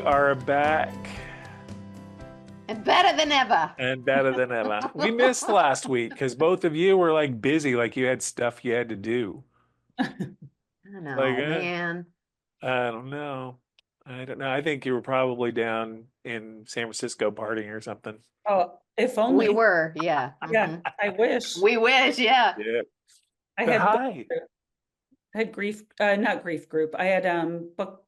We are back And better than ever. and better than ever. We missed last week because both of you were like busy, like you had stuff you had to do. I Like, know, man. I don't know. I don't know. I think you were probably down in San Francisco partying or something. Oh, if We only. were, yeah. Yeah, I wish. We wish, yeah. Yeah. I But had hi. grief, not grief group. I had book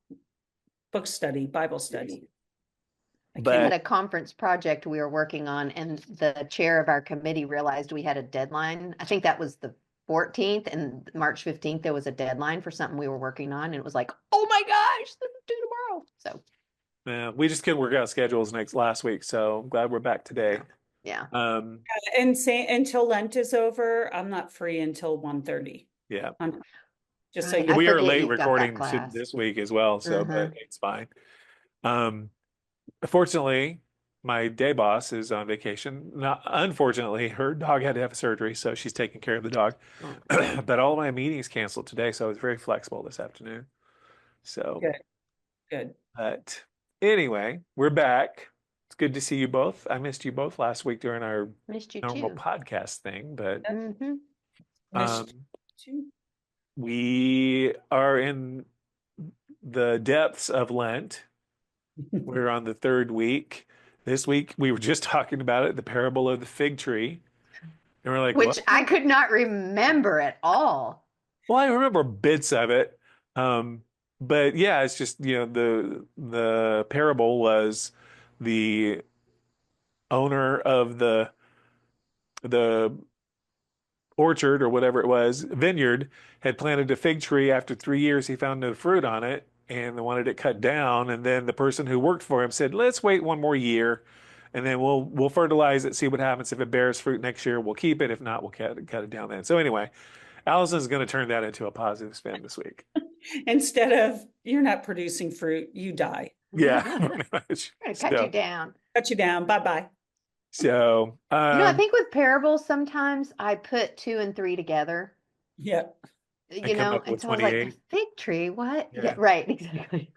study, Bible study. I We had But a conference project we were working on, and the chair of our committee realized we had a deadline. I think that was the 14th, and March 15th, there was a deadline for something we were working on. And it was like, oh my gosh, this is due tomorrow. So, we just couldn't work out schedules last week, so I'm glad we're back today. yeah. And say until Lent is over, I'm not free until 1:30. Yeah. Just so Right. you I We are forget late you've got that recording class. this week as well, so but it's fine. Fortunately, my day boss is on vacation. Not, unfortunately, her dog had to have surgery, so she's taking care of the dog. But all my meetings canceled today, so I was very flexible this afternoon. So, good. but anyway, we're back. It's good to see you both. I missed you both last week during our Missed you normal too. podcast thing, but Missed you. we are in the depths of Lent. We're on the third week. This week, we were just talking about it, the parable of the fig tree. And we're like, Which what? I could not remember at all. Well, I remember bits of it. Um, but yeah, it's just, the parable was the owner of the orchard or whatever it was, vineyard, had planted a fig tree. After 3 years, he found no fruit on it and they wanted it cut down. And then the person who worked for him said, let's wait one more year and then we'll fertilize it, see what happens. If it bears fruit next year, we'll keep it. If not, we'll cut it down then. So anyway, Allison's going to turn that into a positive spin this week. Instead of you're not producing fruit, you die. Yeah, pretty much. I'm gonna cut you down. Cut you down. Bye-bye. So, I think with parables, sometimes I put 2 and 3 together. Yeah. and come up And with so I was like, 28. fig tree, what? Yeah. Yeah, right, exactly.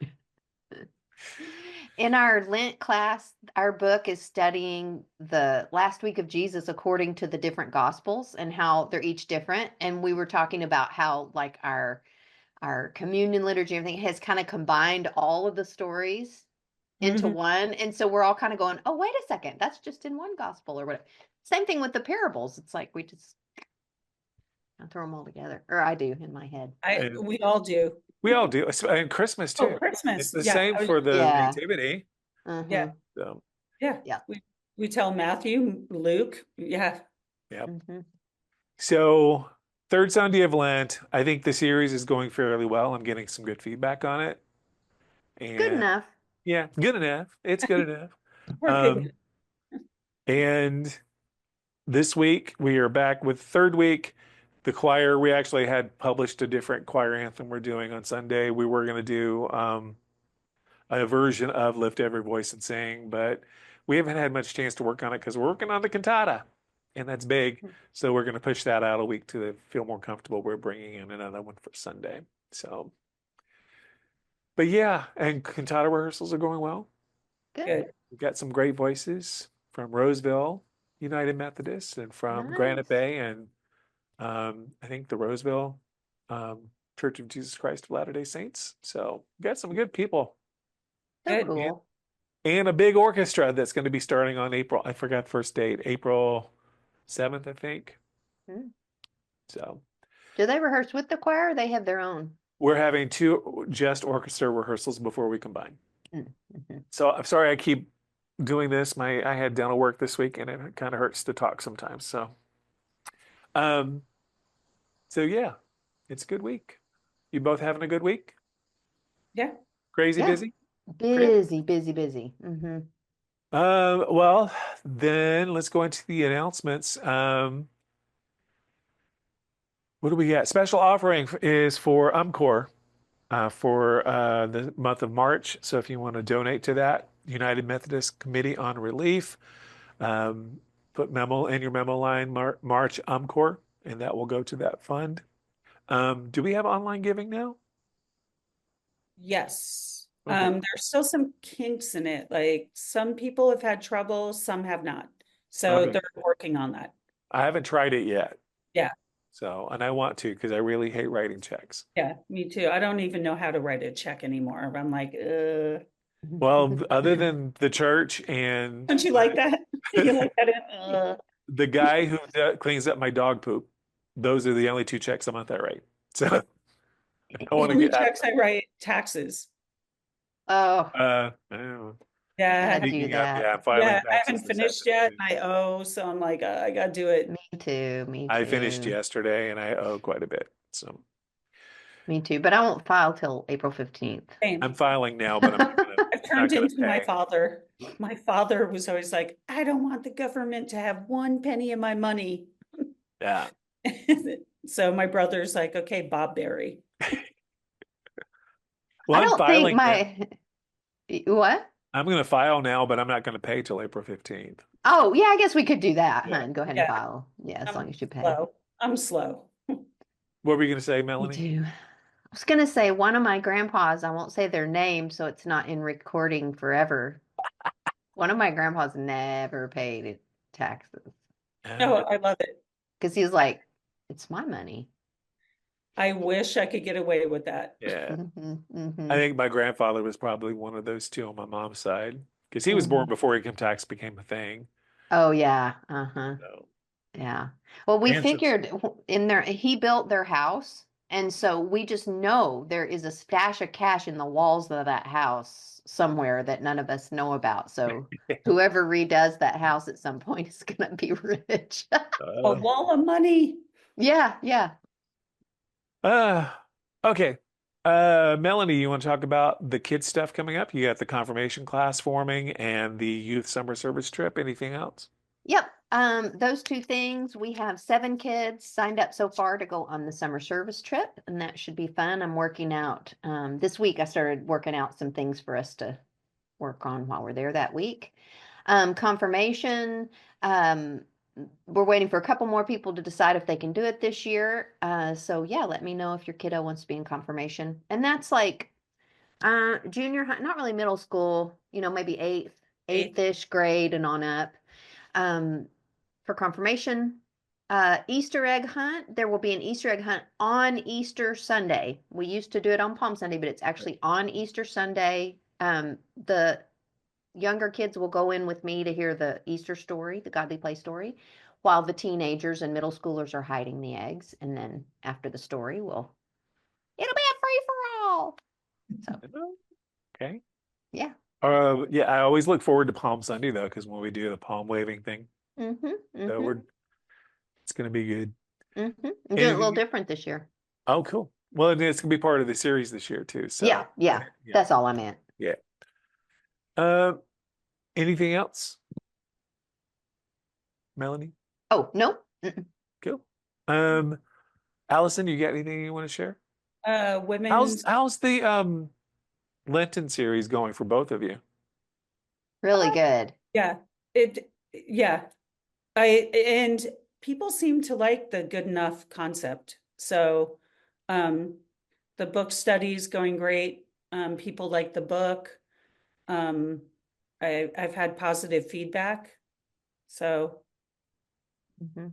In our Lent class, our book is studying the last week of Jesus according to the different gospels and how they're each different. And we were talking about how like our communion liturgy, everything has kind of combined all of the stories into one. And so we're all kind of going, oh, wait a second, that's just in one gospel or whatever. Same thing with the parables. It's like we just throw them all together, or I do in my head. We all do. We all do. And Christmas too. Oh, Christmas. It's the Yeah. same for the Yeah. nativity. Yeah. So, Yeah. Yeah. We tell Matthew, Luke. Yeah. yep. So, third Sunday of Lent, I think the series is going fairly well. I'm getting some good feedback on it. And Good enough. yeah, good enough. It's good enough. We're good. And this week we are back with third week. The choir, we actually had published a different choir anthem we're doing on Sunday. We were going to do a version of Lift Every Voice and Sing, but we haven't had much chance to work on it because we're working on the cantata, and that's big. So we're going to push that out a week to feel more comfortable. We're bringing in another one for Sunday. So, but yeah, and cantata rehearsals are going well. Good. We've got some great voices from Roseville United Methodist and from Nice. Granite Bay and I think the Roseville Church of Jesus Christ of Latter-day Saints. So we've got some good people. So Good. cool. And a big orchestra that's going to be starting on I forgot the first date, April 7th, I think. So Do they rehearse with the choir or they have their own? we're having 2 just orchestra rehearsals before we combine. So I'm sorry I keep doing this. I had dental work this week and it kind of hurts to talk sometimes. So yeah, it's a good week. You both having a good week? Yeah. Crazy Yeah. busy? Busy. Well, then let's go into the announcements. What do we got? Special offering is for UMCOR for the month of March. So if you want to donate to that, United Methodist Committee on Relief, put memo in your memo line, March UMCOR, and that will go to that fund. Do we have online giving now? Yes. Okay. There's still some kinks in it. Like some people have had trouble, some have not. So Okay. they're working on that. I haven't tried it yet. Yeah, So, and I want to because I really hate writing checks. yeah, me too. I don't even know how to write a check anymore. I'm like, Well, other than the church and don't you like that? You like that? the guy who cleans up my dog poop, those are the only two checks I'm not that right. So I The want to only get out. checks I write taxes. Oh, I don't know. I Yeah, gotta do Speaking of, that. yeah, I'm filing yeah, I taxes haven't this finished yet afternoon. and I owe, so I'm like, I gotta do it. Me too. Me I finished too. yesterday and I owe quite a bit. So Me too. But I won't file till April 15th. I'm Same. filing now, but I've I'm not turned gonna into my pay. father. My father was always like, I don't want the government to have one penny of my money. Yeah. So my brother's like, okay, Bob Berry. Well, I I'm don't think filing now. my what? I'm gonna file now, but I'm not gonna pay till April 15th. Oh, yeah, I guess we could do that, Yeah. hun. Go ahead and Yeah, file. Yeah, as I'm long as you pay. slow. I'm slow. What were you gonna say, Me Melanie? too. I was gonna say one of my grandpas, I won't say their name so it's not in recording forever. One of my grandpas never paid taxes No, Uh, I love it. because he was like, it's my money. I wish I could get away with that. yeah. Hmm. I Hmm. think my grandfather was probably one of those two on my mom's side because he was born Hmm. before income tax became a thing. Oh yeah. Uh-huh. So, Yeah. Well, we and since figured in there, he built their house. And so we just know there is a stash of cash in the walls of that house somewhere that none of us know about. So whoever redoes that house at some point is going to be rich. A uh, wall of money. Yeah. Yeah. uh, okay. Melanie, you want to talk about the kids stuff coming up? You got the confirmation class forming and the youth summer service trip. Anything else? Yep. Those two things. We have 7 kids signed up so far to go on the summer service trip, and that should be fun. I'm working out. This week I started working out some things for us to work on while we're there that week. Confirmation. Um, we're waiting for a couple more people to decide if they can do it this year. So yeah, let me know if your kiddo wants to be in confirmation. And that's like junior high, not really middle school, maybe Eighth. eighth-ish grade and on up. Um, for confirmation. Easter egg hunt. There will be an Easter egg hunt on Easter Sunday. We used to do it on Palm Sunday, but it's actually on Easter Sunday. The younger kids will go in with me to hear the Easter story, the Godly Play story, while the teenagers and middle schoolers are hiding the eggs. And then after the story, it'll be a free for all. So Okay. yeah. Yeah, I always look forward to Palm Sunday though, because when we do the palm waving thing, Mm-hmm. so Mm-hmm. it's gonna be good. Mm-hmm. I'm doing it a little Anything? different this year. Oh, cool. Well, and it's gonna be part of the series this year too. Yeah, So yeah. yeah, That's all I meant. yeah. Uh, anything else, Melanie? Oh, no. Mm-mm. Cool. Um, Allison, you got anything you want to share? How's Women's. how's the Lenten series going for both of you? Really good. Yeah, yeah. And people seem to like the good enough concept. So, um, the book study's going great. People like the book. Um, I've had positive feedback. So, Mhm.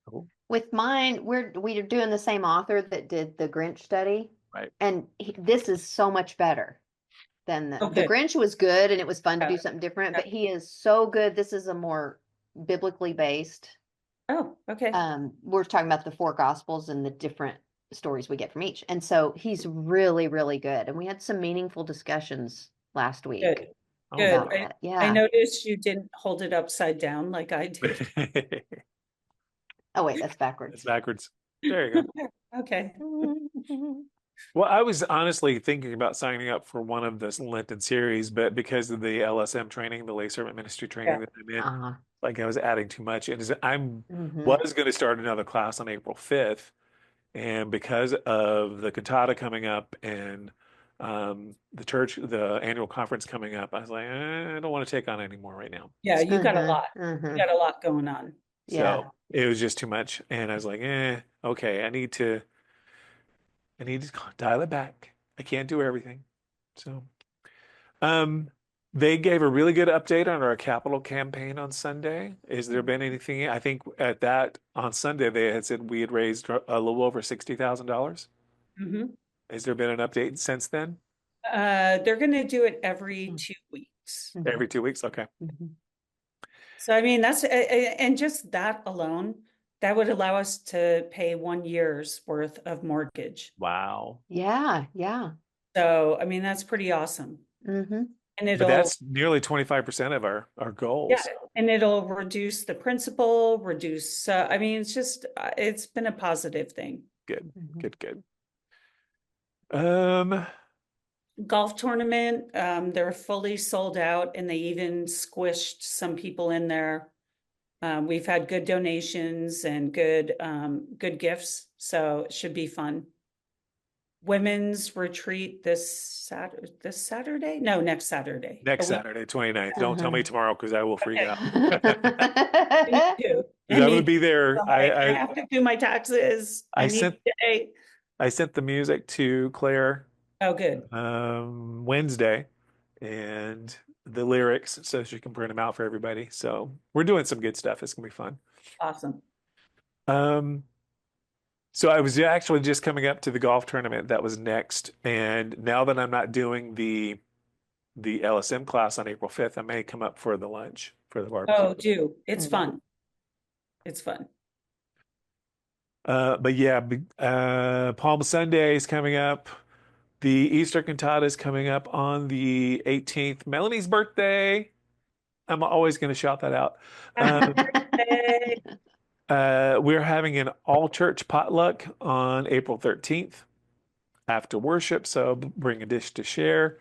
Cool. With mine, we're doing the same author that did the Grinch study, Right. and this is so much better than oh, the good. Grinch was good and it was fun to Yeah, do something different, yeah. but he is so good. This is a more biblically based. Oh, okay. We're talking about the 4 Gospels and the different stories we get from each, and so he's really, really good. And we had some meaningful discussions last Good. week Oh, Good. about cool. that. I Yeah. noticed you didn't hold it upside down like I did. Oh wait, that's It's backwards. backwards. There you go. Okay. Well, I was honestly thinking about signing up for one of this Lenten series, but because of the LSM training, the lay servant ministry Yeah. training that I'm in, Uh, like I was adding too much. And I'm hmm. was going to start another class on April 5th, and because of the cantata coming up and the church, the annual conference coming up, I was like, I don't want to take on any more right now. Yeah, you got a Uh-huh. lot. You Uh-huh. got a lot going on. Yeah. So it was just too much, and I was like, okay, I need to dial it back. I can't do everything. So. Um, they gave a really good update on our capital campaign on Sunday. Has there been anything? I think at that on Sunday they had said we had raised a little over $60,000. Mhm. Has there been an update since then? They're going to do it every 2 weeks. Every 2 weeks? Okay. Mhm. So I mean, and just that alone, that would allow us to pay 1 year's worth of mortgage. Wow. Yeah, yeah. So I mean, that's pretty awesome. Hmm. And But it'll, that's nearly 25% of our yeah, goals. and it'll reduce the principal, reduce, I mean, it's just, it's been a positive thing. Good, Hmm. good, good. Um, Golf tournament, they're fully sold out and they even squished some people in there. We've had good donations and good gifts, so it should be fun. Women's retreat this Saturday? No, next Saturday. A next week. Saturday, 29th. Don't tell me Uh-huh. tomorrow because I will freak Okay. out. I need to. Because I I'm going to need be there. like, I have to do my taxes. I I need sent to pay. I sent the music to Claire Oh, good. Wednesday and the lyrics so she can print them out for everybody. So we're doing some good stuff. It's gonna be fun. Awesome. Um, so I was actually just coming up to the golf tournament that was next, and now that I'm not doing the LSM class on April 5th, I may come up for the lunch for the barbecue. Oh, do. It's Mhm. fun. It's fun. But yeah, Palm Sunday is coming up. The Easter cantata is coming up on the 18th. Melanie's birthday. I'm always going to shout that out. Happy Um, birthday. we're having an all church potluck on April 13th after worship. So bring a dish to share.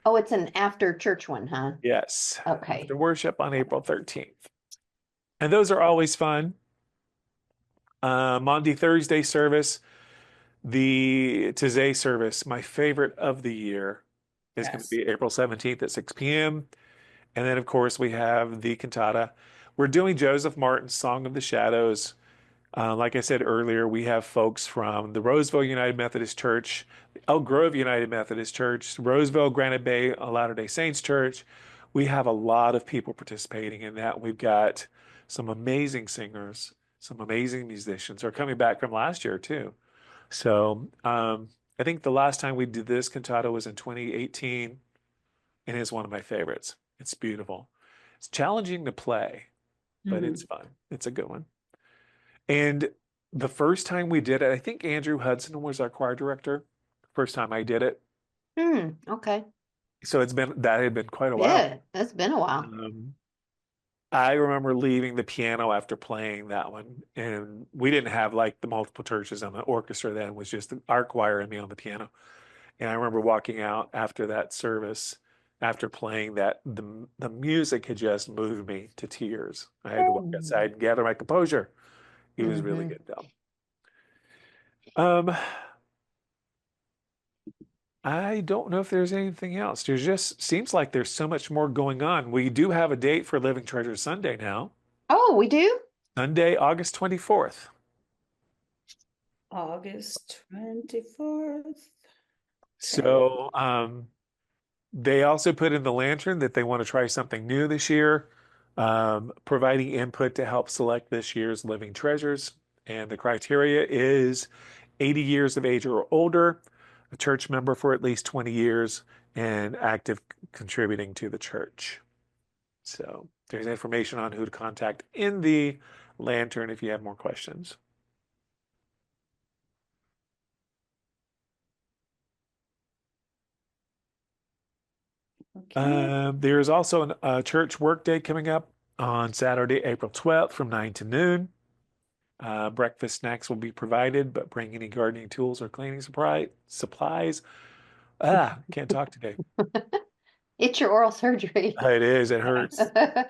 Oh, it's an after church one, huh? Yes, Okay. after worship on April 13th. And those are always fun. Monday, Thursday service, the Today service, my favorite of the year, is going to Yes. be April 17th at 6 p.m. And then, of course, we have the cantata. We're doing Joseph Martin's Song of the Shadows. Like I said earlier, we have folks from the Roseville United Methodist Church, Elk Grove United Methodist Church, Roseville Granite Bay Latter-day Saints Church. We have a lot of people participating in that. We've got some amazing singers, some amazing musicians are coming back from last year too. So I think the last time we did this cantata was in 2018, and it's one of my favorites. It's beautiful. It's challenging to play, but it's Mhm. fun. It's a good one. And the first time we did it, I think Andrew Hudson was our choir director. First time I did it. Okay. So that had been quite a while. Yeah, that's been a while. Um, I remember leaving the piano after playing that one, and we didn't have like the multiple churches on the orchestra then. It was just our choir and me on the piano. And I remember walking out after that service, after playing that, the music had just moved me to tears. I had to walk outside and gather my composure. It was really Mm-hmm. good though. Um, I don't know if there's anything else. There's just seems like there's so much more going on. We do have a date for Living Treasure Sunday now, Oh, we do? Sunday, August 24th. August 24th. Okay. So, they also put in the lantern that they want to try something new this year, providing input to help select this year's living treasures. And the criteria is 80 years of age or older, a church member for at least 20 years, and active contributing to the church. So there's information on who to contact in the lantern if you have more questions. Okay. There is also a church workday coming up on Saturday, April 12th from 9 to noon. Breakfast snacks will be provided, but bring any gardening tools or cleaning supplies. Can't talk today. It's your oral surgery. It is, it hurts. Yes.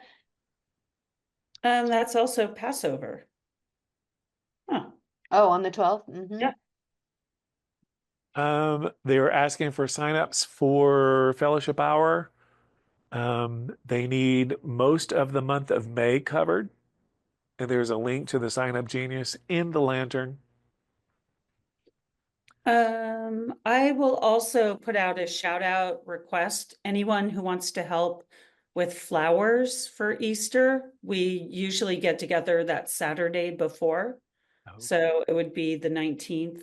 That's also Passover. Huh. Oh, on the 12th? Mm-hmm. Yeah. They were asking for signups for Fellowship Hour. They need most of the month of May covered. And there's a link to the sign up genius in the lantern. I will also put out a shout out request. Anyone who wants to help with flowers for Easter, we usually get together that Saturday before. Oh. So it would be the 19th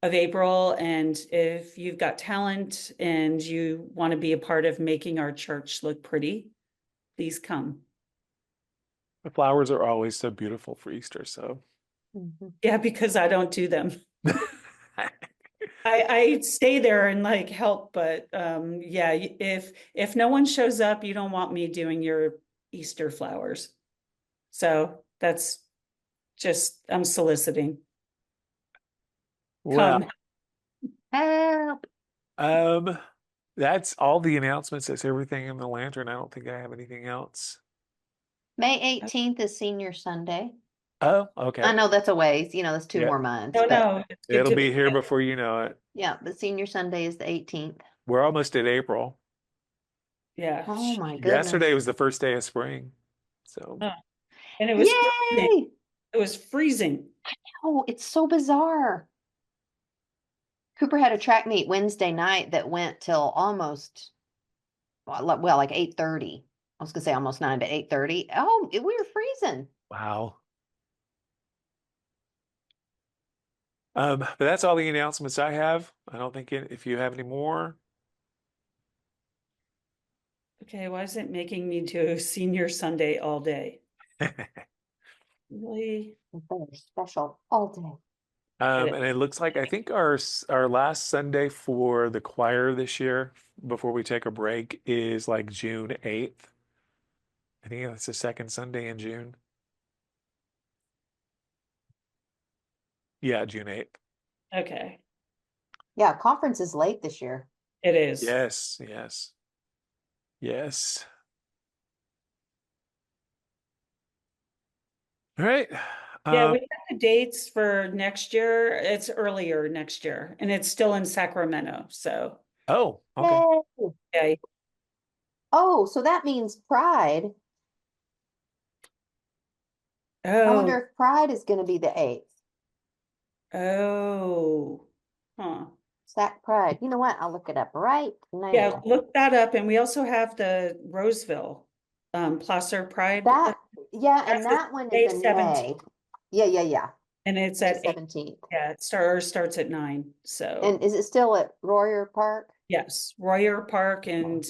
of April. And if you've got talent and you want to be a part of making our church look pretty, please come. The flowers are always so beautiful for Easter, so. Mhm. Yeah, because I don't do them. I stay there and like help, but yeah, if no one shows up, you don't want me doing your Easter flowers. So that's just I'm soliciting. Well, Come. Help. um, that's all the announcements. That's everything in the lantern. I don't think I have anything else. May 18th is Senior Sunday. Oh, I okay. know that's a ways, that's two Yeah, more months, No, but no, it's good it'll to be be. here before you know it. yeah, but Senior Sunday is the 18th. We're almost at April. Yeah. Oh my Yesterday goodness. was the first day of spring. So, Oh, and it was freezing. Yay! It was freezing. Oh, it's so bizarre. Cooper had a track meet Wednesday night that went till almost, like 8:30. I was gonna say almost 9, but 8:30. Oh, we were freezing. wow. But that's all the announcements I have. I don't think if you have any more. Okay, why is it making me do senior Sunday all day? Really? They're special all day. Get And it? it looks like I think our last Sunday for the choir this year, before we take a break, is like June 8th. I think that's the second Sunday in June. Yeah, June 8th. Okay, Yeah, conference is late this year. it is. Yes, yes, yes. All right. Yeah, Um, we have the dates for next year. It's earlier next year, and it's still in Sacramento. So, oh, okay. Yay! yeah. Oh, so that means Pride. I Oh, wonder if Pride is going to be the 8th. oh, huh. Sac Pride. You know what? I'll look it up right Yeah, now. look that up. And we also have the Roseville, Placer Pride. That, yeah, and That's the that one is May in 17th, May. Yeah, yeah, yeah. and it's May at 8. 17th. Yeah, starts at 9. So, And is it still at Royer Park? yes, Royer Park, and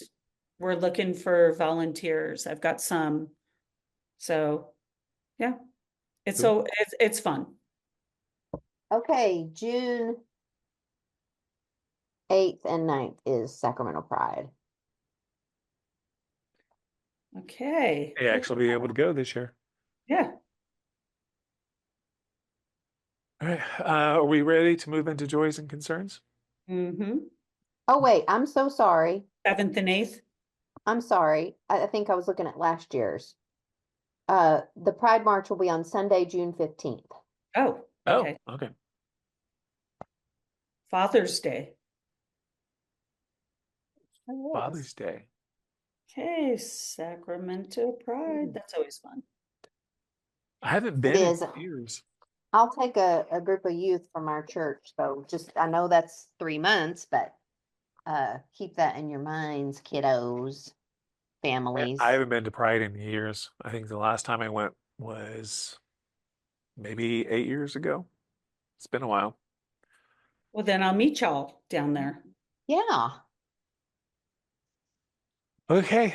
we're looking for volunteers. I've got some. So, yeah, Cool. it's fun. Okay, June 8th and 9th is Sacramento Pride. Okay. May actually be able to go this year. Yeah. All right. Are we ready to move into joys and concerns? Mm-hmm. Oh, wait, I'm so sorry. 7th and 8th. I'm sorry. I think I was looking at last year's. The Pride March will be on Sunday, June 15th. Oh, Oh, okay. okay. Father's Day. Oh, yes. Father's Day. Okay, Sacramento Pride. Mm. That's always fun. I haven't It been in is. years. I'll take a group of youth from our church, so just, I know that's 3 months, but keep that in your minds, kiddos, I families. haven't been to Pride in years. I think the last time I went was maybe 8 years ago. It's been a while. Well, then I'll meet y'all down there. Yeah. Okay.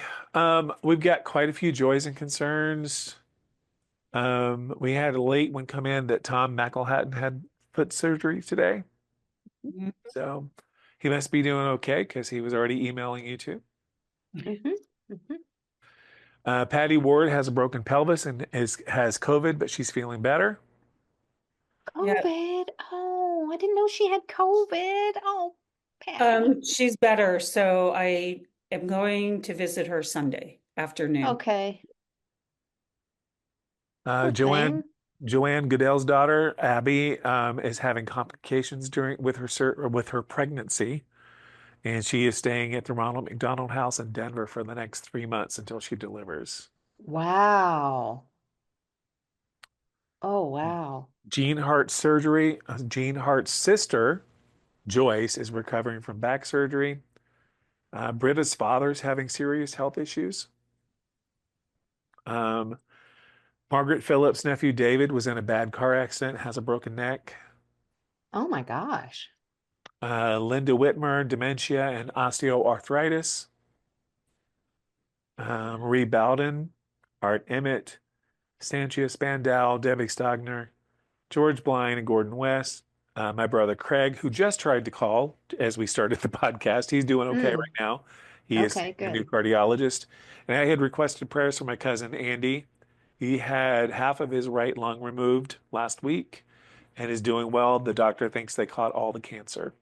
We've got quite a few joys and concerns. We had a late one come in that Tom McElhatton had foot surgery today. Mhm. So he must be doing okay because he was already emailing you too. Hmm. Hmm. Patty Ward has a broken pelvis and has COVID, but she's feeling better. Yeah. COVID. Oh, I didn't know she had COVID. Oh, Patty. She's better, so I am going to visit her Sunday afternoon. Okay. Uh, Poor Joanne thing. Joanne Goodell's daughter Abby is having complications during with her pregnancy, and she is staying at the Ronald McDonald House in Denver for the next 3 months until she delivers. Wow. Oh, wow. Jean Hart's sister Joyce is recovering from back surgery. Britta's father's having serious health issues. Um, Margaret Phillips' nephew David was in a bad car accident, has a broken neck. Oh my gosh. Linda Whitmer, dementia and osteoarthritis. Marie Bowden, Art Emmett, Sanchia Spandau, Debbie Stogner, George Blind, and Gordon West. My brother Craig, who just tried to call as we started the podcast. He's doing okay Mm, right now. He is okay, seeing a new good. cardiologist. And I had requested prayers for my cousin Andy. He had half of his right lung removed last week and is doing well. The doctor thinks they caught all the cancer.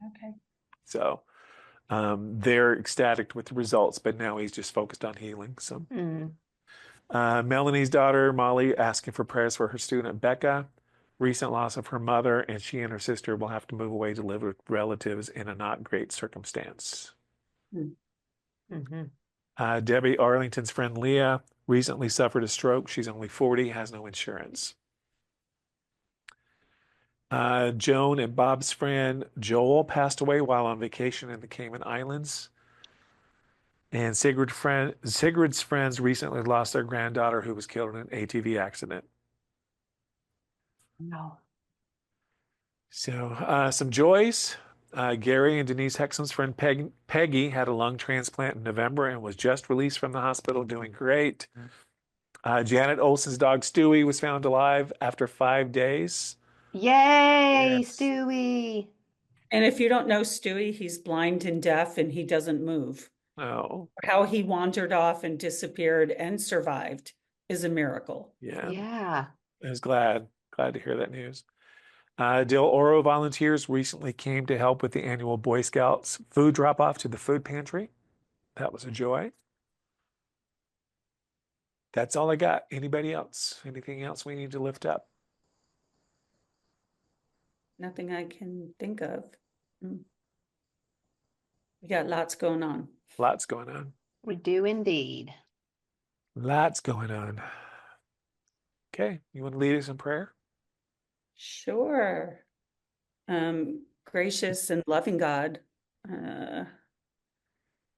Okay. So they're ecstatic with the results, but now he's just focused on healing. So Mm. Melanie's daughter, Molly, asking for prayers for her student, Becca. Recent loss of her mother, and she and her sister will have to move away to live with relatives in a not great circumstance. Mm. Hmm. Debbie Arlington's friend Leah recently suffered a stroke. She's only 40, has no insurance. Joan and Bob's friend Joel passed away while on vacation in the Cayman Islands. And Sigrid's friends recently lost their granddaughter who was killed in an ATV accident. No. So, some joys. Gary and Denise Hexum's friend Peggy had a lung transplant in November and was just released from the hospital, doing great. Janet Olson's dog Stewie was found alive after 5 days. Yay, Yes. Stewie. And if you don't know Stewie, he's blind and deaf and he doesn't move. Oh, How he wandered off and disappeared and survived is a miracle. yeah. Yeah. I was glad to hear that news. Del Oro volunteers recently came to help with the annual Boy Scouts food drop off to the food pantry. That was a joy. That's all I got. Anybody else? Anything else we need to lift up? Nothing I can think of. Mm. We got lots going on. Lots going on. We do indeed. Lots going on. Okay, you want to lead us in prayer? Sure. Gracious and loving God, uh,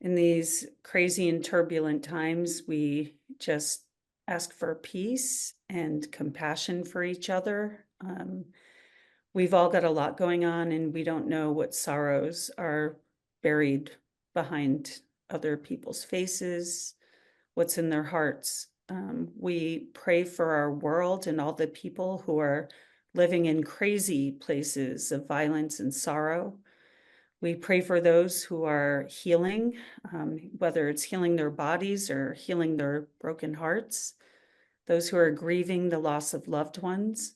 in these crazy and turbulent times, we just ask for peace and compassion for each other. We've all got a lot going on, and we don't know what sorrows are buried behind other people's faces, what's in their hearts. We pray for our world and all the people who are living in crazy places of violence and sorrow. We pray for those who are healing, whether it's healing their bodies or healing their broken hearts, those who are grieving the loss of loved ones.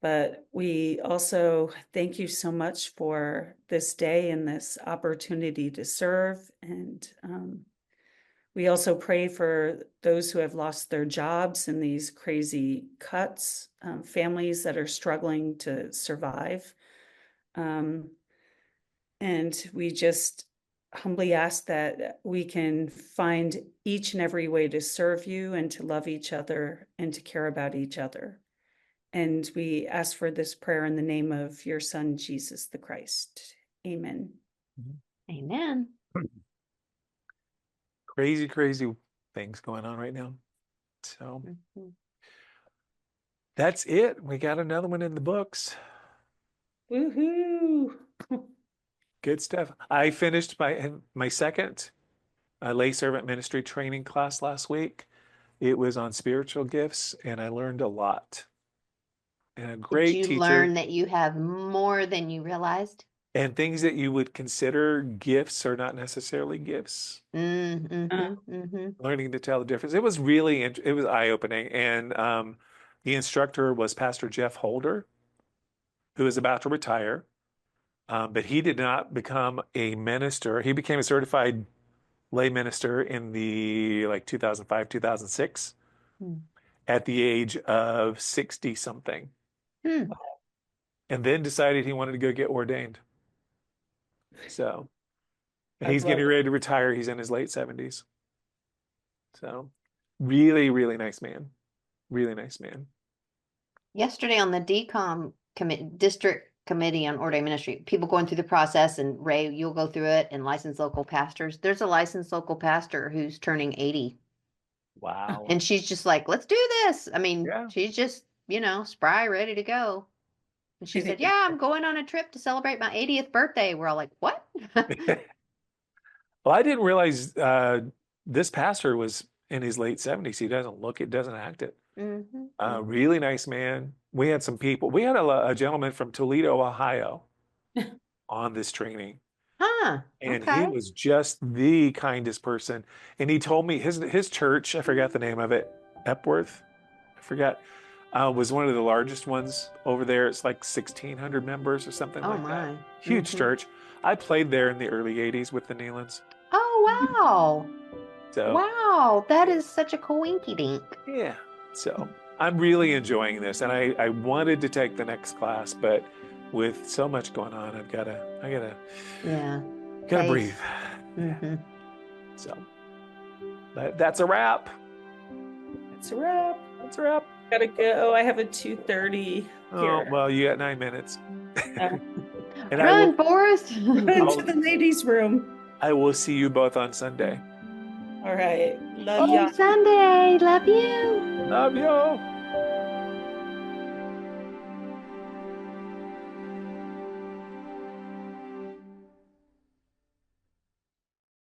But we also thank you so much for this day and this opportunity to serve. And we also pray for those who have lost their jobs in these crazy cuts, families that are struggling to survive. And we just humbly ask that we can find each and every way to serve you and to love each other and to care about each other. And we ask for this prayer in the name of your Son, Jesus the Christ. Amen. Amen. Crazy, crazy things going on right now. So Mhm. that's it. We got another one in the books. Woohoo! Good stuff. I finished my second lay servant ministry training class last week. It was on spiritual gifts, and I learned a lot. And a Did great you teacher, learn that you have more than you realized? and things that you would consider gifts are not necessarily gifts. Uh, Mm-hmm. Mm-hmm. Learning to tell the difference. It was really, it was eye-opening. And the instructor was Pastor Jeff Holder, who is about to retire. But he did not become a minister. He became a certified lay minister in the like 2005, 2006 at the age of 60 something, Hmm. and then decided he wanted to go get ordained. So, and I he's love getting it. ready to retire. He's in his late 70s. So, really, really nice man. Really nice man. Yesterday on the district committee on ordained ministry, people going through the process, and Ray, you'll go through it, and licensed local pastors. There's a licensed local pastor who's turning 80, Wow. and she's just like, let's do this. I mean, Yeah. she's just, spry, ready to go. And she I said, think yeah, I'm going on a trip to celebrate my 80th birthday. We're all like, what? Well, I didn't realize this pastor was in his late 70s. He doesn't look it, doesn't act it. Really nice man. We had some people. We had a gentleman from Toledo, Ohio, on this training, Huh. and he Okay. was just the kindest person. And he told me his church, I forgot the name of it, Epworth, I forgot, was one of the largest ones over there. It's like 1,600 members or something Oh like that. my. Huge church. I played there in the early 80s with the Nealons. Oh wow. So Wow. That yeah. is such a coinky dink. Yeah. So I'm really enjoying this, and I wanted to take the next class, but with so much going on, Yeah. gotta breathe. Pace. Yeah. Mm-hmm. So that's a wrap. it's a wrap. That's a wrap. Gotta go. I have a 2:30 Oh, here. well, you got 9 minutes. Uh, And I Run, will Forrest. Into the ladies' room. I will see you both on Sunday. All right. Love ya. Sunday. Love you. Love you.